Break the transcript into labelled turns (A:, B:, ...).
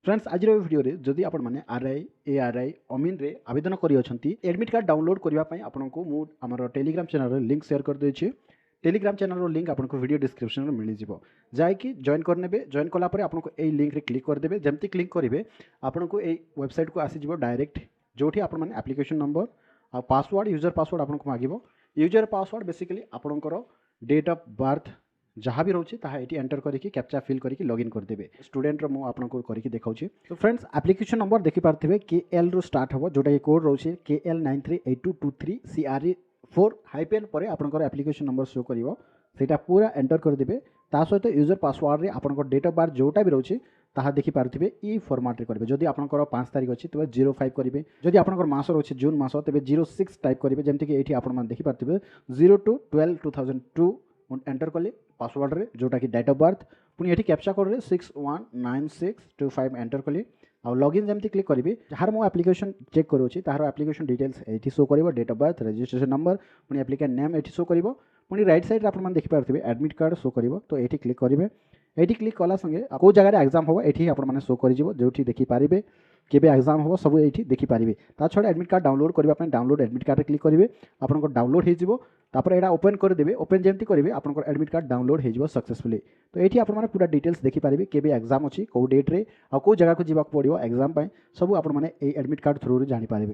A: Friends आज video जदि आपण मैंने आरआई एआरआई अमीन रे आवेदन करी अछंती एडमिट कार्ड डाउनलोड करबा पई आपनको मु हमर टेलीग्राम चैनल लिंक शेयर कर देछि। टेलीग्राम चैनल लिंक आपको वीडियो डिस्क्रिप्शन में मिल जिवो जायकि जॉइन करनेबे। जॉइन कला परे आपनको एई लिंक रे क्लिक कर देबे। जेमती क्लिक करिवे आपनको एई वेबसाइट को आसी जिवो डायरेक्ट जोठी आपण माने एप्लिकेशन नंबर आ पासवर्ड यूजर पासवर्ड आपनको मागिवो। यूजर पासवर्ड बेसिकली आपणकर डेट ऑफ बर्थ जहाँ भी रोचे ताहा एटी एंटर करके कैप्चा फिल करके लॉगिन कर देबे। स्टूडेंट रो मु आपनको करके देखाउची। तो फ्रेंड्स एप्लिकेशन नंबर देखि पारथिबे KL रो स्टार्ट हबो जोटा कि कोड रोचे KL938223 CRE4 हाइपेन परे आपनकर एप्लिकेशन नंबर शो करिवो सेटा पूरा एंटर कर देबे। ता सहित यूजर पासवर्ड रे आपनकर डेट ऑफ बर्थ जोटा भी रोचे ताहा देखि पारथिबे ई फॉर्मेट रे करबे। जदि आपनकर 5 तारिख अछि तबे 05 करिवे। जदि आपनकर मास रोचे जून मास तबे 06 टाइप करिवे। जेमति कि एठी आपन मान देखि पारथिबे 02/12/2002 एंटर कले पासवर्ड रे जोटा कि डेट ऑफ बर्थ पुनी एठी कैप्चा कोड रे 619625 एंटर कले आ लॉगिन जेमति क्लिक करिवे। जहार मो एप्लिकेशन चेक करोछि ताहार एप्लिकेशन डिटेल्स एठी शो करिवो। Date of birth registration number पुनी एप्लिकेंट नेम एठी शो करिवो। पुनी राइट साइड रे आपन मान देखि पारथिबे एडमिट कार्ड शो करिवो। तो एठी क्लिक करिवे। एठी क्लिक कला संगे को जगह रे एग्जाम होबो एठी आपन माने शो करि जिवो जोठी देखि पारिबे केबे एग्जाम होबो सब एठी देखि पारिबे। ता छडा एडमिट कार्ड डाउनलोड करबा पय डाउनलोड एडमिट कार्ड रे क्लिक करिवे। आपनको डाउनलोड हे जिवो। तापर एडा ओपन कर देबे। ओपन जेमति करिवे आपनको एडमिट कार्ड डाउनलोड हे जिवो सक्सेसफुली। तो एठी आपन माने पूरा डिटेल्स देखि पारिबे केबे एग्जाम अछि को डेट रे आ को जगह को जिबा पड़िवो एग्जाम पय सब आपन माने ए एडमिट कार्ड थ्रू रे जानि पारिबे।